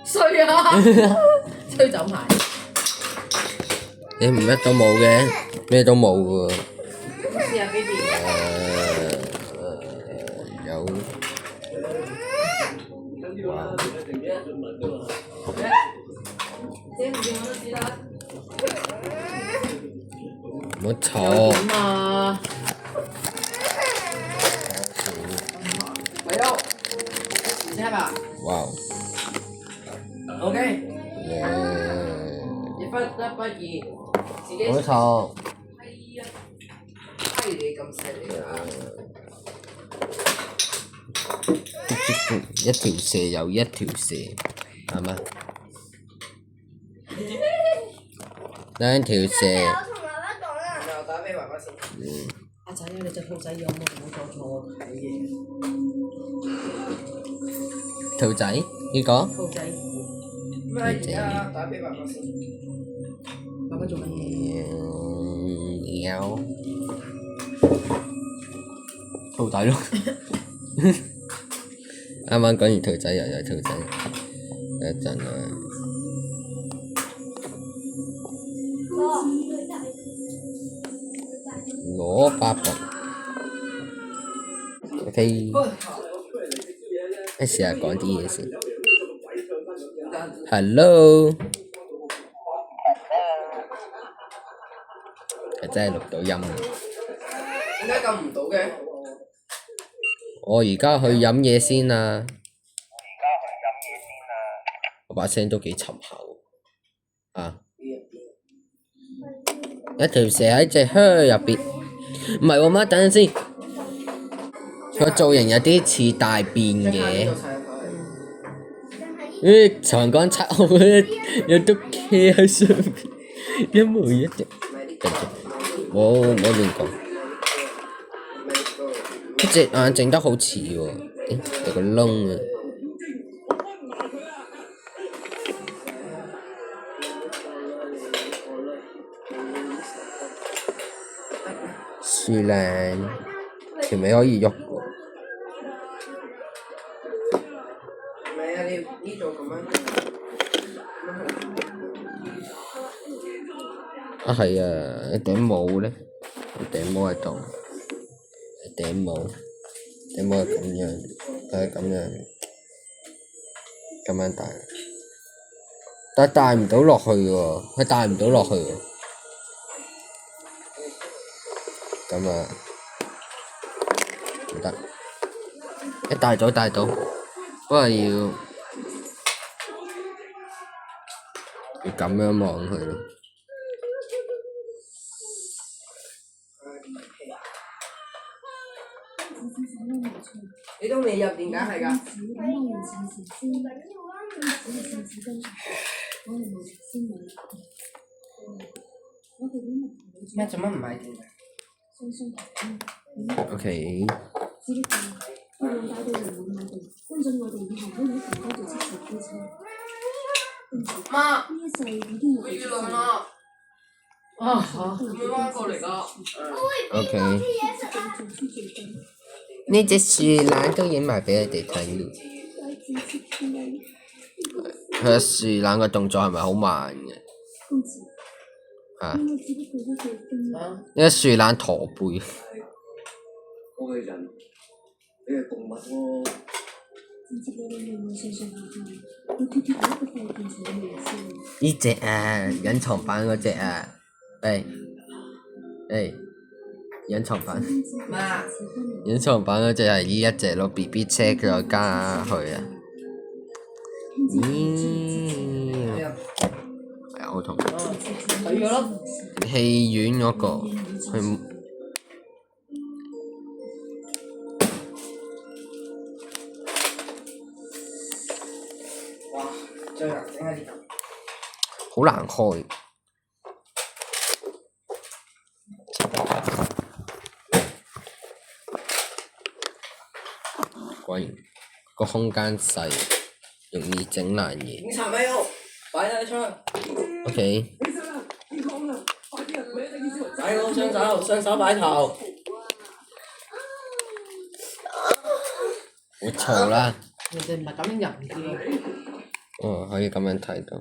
衰啊！吹走埋。你唔乜都冇嘅，咩都冇喎。試下 baby。有。哇！姐唔見我都知啦。唔好嘈。點啊？喂喲，唔聽吧？哇！OK。一不二，自己。唔好嘈。係啊，閪你咁犀利啊！一條蛇又一條蛇，係咪？兩條蛇。又打俾爸爸先。阿仔啊，你隻兔仔有冇唔好再坐我睇嘢？兔仔呢個？兔仔。咩啊？打俾爸爸先。爸爸做乜嘢？有。兔仔咯。啱啱講完兔仔又有兔仔，一陣啊！攞8磅 ，OK。一試下講啲嘢先。Hello。真係錄到音啊！點解撳唔到嘅？我而家去飲嘢先啊！我把聲都幾沉下喎。啊！一條蛇喺隻靴入邊，唔係喎媽，等陣先。個造型有啲似大便嘅。長江七號有篤茄喺上邊，一模一樣。我亂講。隻眼整得好似喎，有個窿啊！樹靚，條尾可以喐喎。唔係啊，你呢度咁樣。啊係啊，頂帽咧，頂帽喺度，頂帽係咁樣，係咁樣戴，但係戴唔到落去喎，佢戴唔到落去喎，咁啊唔得，一戴到，不過要咁樣望佢咯。你都未入點解係㗎？咩做乜唔買電？OK。媽，我月亮啦！啊嚇，咁樣彎過嚟㗎。OK。呢隻樹懶都影埋俾你哋睇咯。佢樹懶個動作係咪好慢嘅？啊！呢個樹懶駝背。我係人，你係動物喎。呢隻啊，隱藏版嗰隻啊，隱藏版。隱藏版嗰隻係呢一隻咯 ，BB 車佢再加去啊。係啊，好痛。睇咗咯。戲院嗰個，佢。哇！最難整係呢度。好難開。果然個空間細。容易整爛嘢。警察沒有，擺低槍。 OK，擺好雙手，雙手擺頭。好嘈啦。人哋唔係咁樣入嘅。哦，可以咁樣睇到。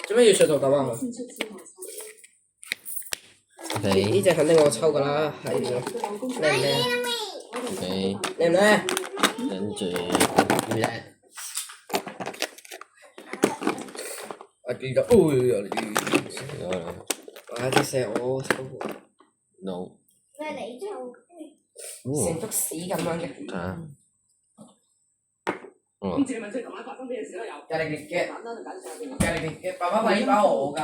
做咩要上圖豆啊？ OK，呢隻肯定我抽㗎啦，係靚唔靚？ OK，靚唔靚？跟住叻。我記得，哇！隻石我抽過， No。成篤屎咁樣嘅。睇下。哦。隔離嘅，爸爸俾包我㗎。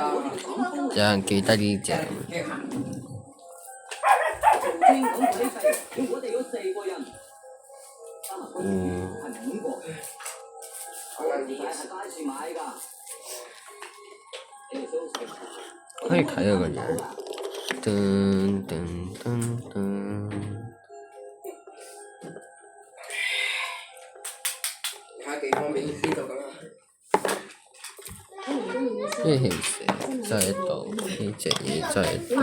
有人記得呢隻。嗯。可以睇到個樣。噔噔噔噔。睇下幾方便呢度咁啦。呢條蛇真係喺度，呢隻嘢真係喺度。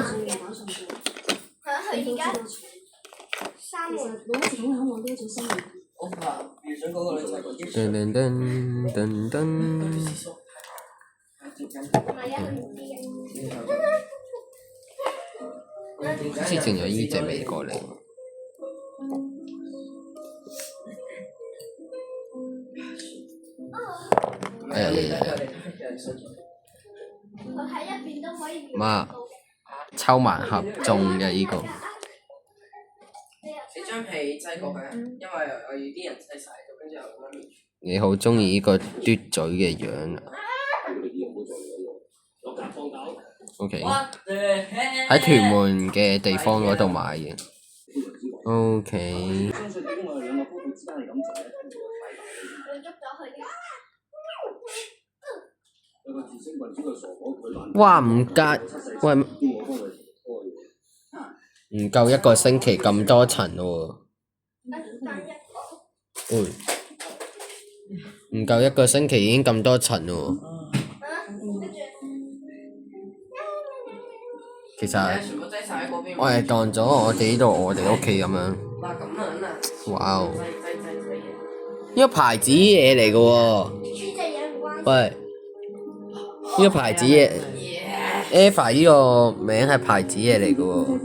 佢而家3門。我怕遇上嗰個女仔嗰啲。噔噔噔噔噔。唔係啊，唔知啊。之前有呢隻未過嚟。佢喺一邊都可以。媽，抽盲盒中嘅呢個。你將皮擠過去，因為我要啲人擠晒咗，跟住又媽咪。你好中意呢個嘟嘴嘅樣啊？OK，喺屯門嘅地方嗰度買嘅。OK。哇！唔夠，喂，唔夠一個星期咁多層喎。唔夠一個星期已經咁多層喎。其實我係當咗我哋呢度我哋屋企咁樣。哇哦！呢個牌子嘢嚟嘅喎。喂，呢個牌子嘢 ，Eva 呢個名係牌子嘢嚟嘅喎。